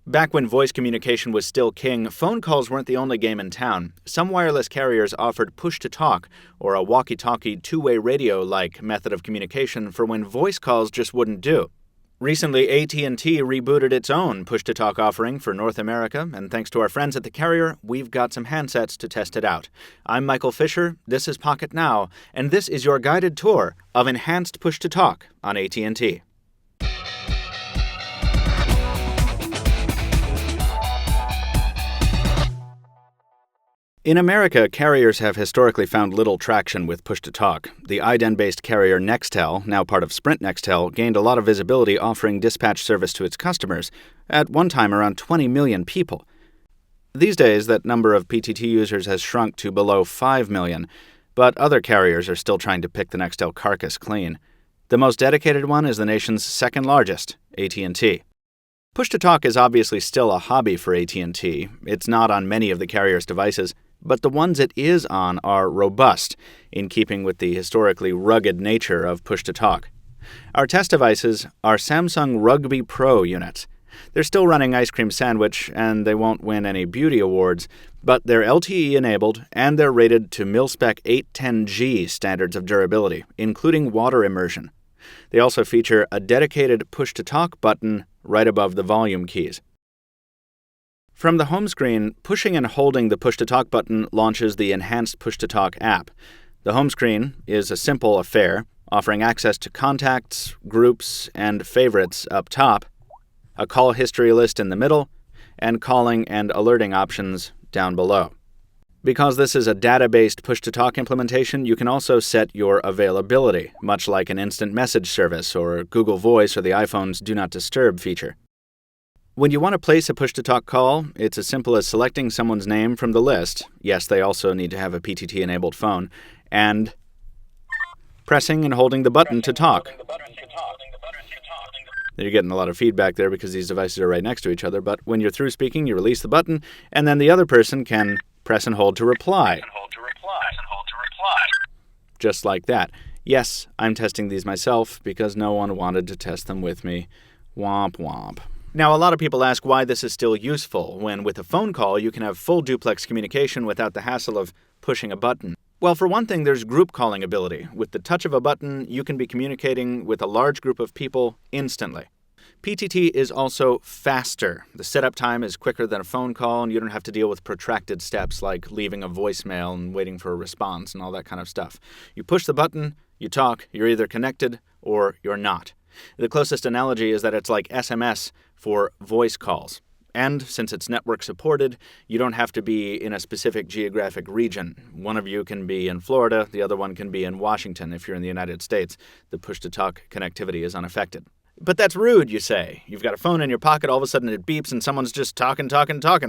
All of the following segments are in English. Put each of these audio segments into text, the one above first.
Back when voice communication was still king, phone calls weren't the only game in town. Some wireless carriers offered push-to-talk, or a walkie-talkie two-way radio-like method of communication for when voice calls just wouldn't do. Recently, AT&T rebooted its own push-to-talk offering for North America, and thanks to our friends at the carrier, we've got some handsets to test it out. I'm Michael Fisher, this is Pocketnow, and this is your guided tour of enhanced push-to-talk on AT&T. In America, carriers have historically found little traction with push-to-talk. The iDEN-based carrier Nextel, now part of Sprint Nextel, gained a lot of visibility offering dispatch service to its customers, at one time around 20 million people. These days, that number of PTT users has shrunk to below 5 million, but other carriers are still trying to pick the Nextel carcass clean. The most dedicated one is the nation's second largest, AT&T. Push-to-talk is obviously still a hobby for AT&T. It's not on many of the carrier's devices, but the ones it is on are robust, in keeping with the historically rugged nature of push-to-talk. Our test devices are Samsung Rugby Pro units. They're still running Ice Cream Sandwich, and they won't win any beauty awards, but they're LTE-enabled, and they're rated to mil-spec 810G standards of durability, including water immersion. They also feature a dedicated push-to-talk button right above the volume keys. From the home screen, pushing and holding the push-to-talk button launches the Enhanced Push-to-Talk app. The home screen is a simple affair, offering access to contacts, groups, and favorites up top, a call history list in the middle, and calling and alerting options down below. Because this is a data-based push-to-talk implementation, you can also set your availability, much like an instant message service or Google Voice or the iPhone's Do Not Disturb feature. When you want to place a push-to-talk call, it's as simple as selecting someone's name from the list, yes, they also need to have a PTT-enabled phone, and pressing and holding the button to talk. You're getting a lot of feedback there because these devices are right next to each other, but when you're through speaking, you release the button, and then the other person can press and hold to reply. Just like that. Yes, I'm testing these myself because no one wanted to test them with me. Womp womp. Now, a lot of people ask why this is still useful, when with a phone call you can have full duplex communication without the hassle of pushing a button. Well, for one thing, there's group calling ability. With the touch of a button, you can be communicating with a large group of people instantly. PTT is also faster. The setup time is quicker than a phone call, and you don't have to deal with protracted steps like leaving a voicemail and waiting for a response and all that kind of stuff. You push the button, you talk, you're either connected or you're not. The closest analogy is that it's like SMS for voice calls. And since it's network supported, you don't have to be in a specific geographic region. One of you can be in Florida, the other one can be in Washington if you're in the United States. The push-to-talk connectivity is unaffected. But that's rude, you say. You've got a phone in your pocket, all of a sudden it beeps, and someone's just talking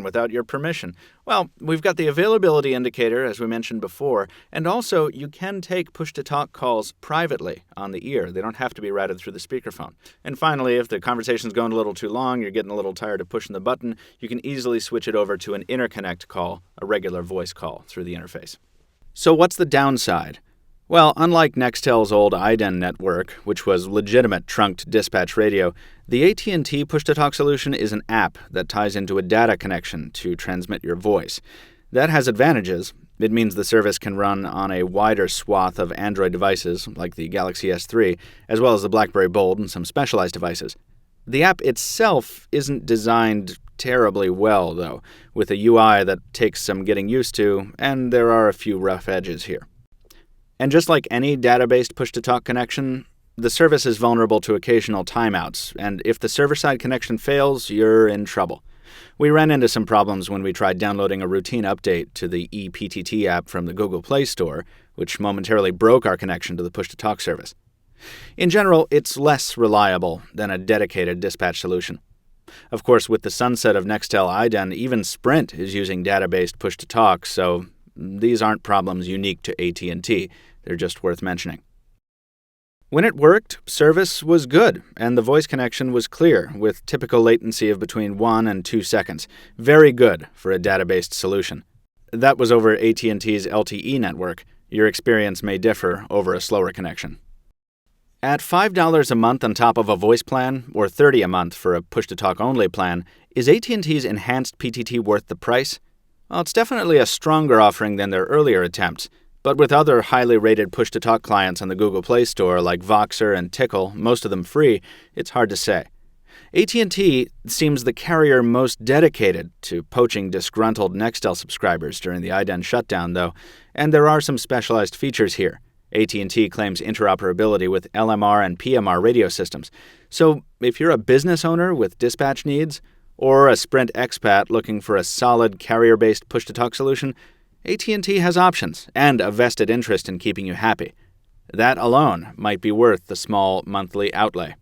without your permission. Well, we've got the availability indicator, as we mentioned before, and also you can take push-to-talk calls privately on the ear. They don't have to be routed through the speakerphone. And finally, if the conversation's going a little too long, you're getting a little tired of pushing the button, you can easily switch it over to an interconnect call, a regular voice call through the interface. So what's the downside? Well, unlike Nextel's old iDEN network, which was legitimate trunked dispatch radio, the AT&T push-to-talk solution is an app that ties into a data connection to transmit your voice. That has advantages. It means the service can run on a wider swath of Android devices, like the Galaxy S3, as well as the BlackBerry Bold and some specialized devices. The app itself isn't designed terribly well, though, with a UI that takes some getting used to, and there are a few rough edges here. And just like any data-based push-to-talk connection, the service is vulnerable to occasional timeouts, and if the server-side connection fails, you're in trouble. We ran into some problems when we tried downloading a routine update to the ePTT app from the Google Play Store, which momentarily broke our connection to the push-to-talk service. In general, it's less reliable than a dedicated dispatch solution. Of course, with the sunset of Nextel iDEN, even Sprint is using data-based push-to-talk, so these aren't problems unique to AT&T. They're just worth mentioning. When it worked, service was good, and the voice connection was clear, with typical latency of between 1 and 2 seconds. Very good for a data-based solution. That was over AT&T's LTE network. Your experience may differ over a slower connection. At $5 a month on top of a voice plan, or $30 a month for a push-to-talk only plan, is AT&T's enhanced PTT worth the price? Well, it's definitely a stronger offering than their earlier attempts, but with other highly rated push-to-talk clients on the Google Play Store like Voxer and Tickle, most of them free, it's hard to say. AT&T seems the carrier most dedicated to poaching disgruntled Nextel subscribers during the iDEN shutdown, though, and there are some specialized features here. AT&T claims interoperability with LMR and PMR radio systems. So if you're a business owner with dispatch needs, or a Sprint expat looking for a solid carrier-based push-to-talk solution, AT&T has options and a vested interest in keeping you happy. That alone might be worth the small monthly outlay.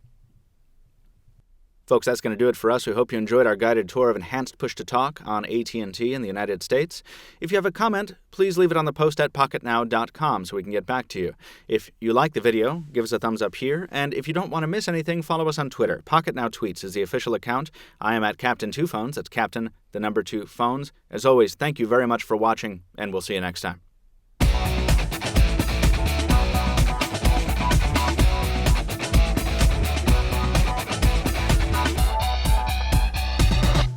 Folks, that's going to do it for us. We hope you enjoyed our guided tour of enhanced push-to-talk on AT&T in the United States. If you have a comment, please leave it on the post at pocketnow.com so we can get back to you. If you like the video, give us a thumbs up here. And if you don't want to miss anything, follow us on Twitter. Pocketnow Tweets is the official account. I am at Captain2Phones. That's Captain, the number 2 phones. As always, thank you very much for watching, and we'll see you next time.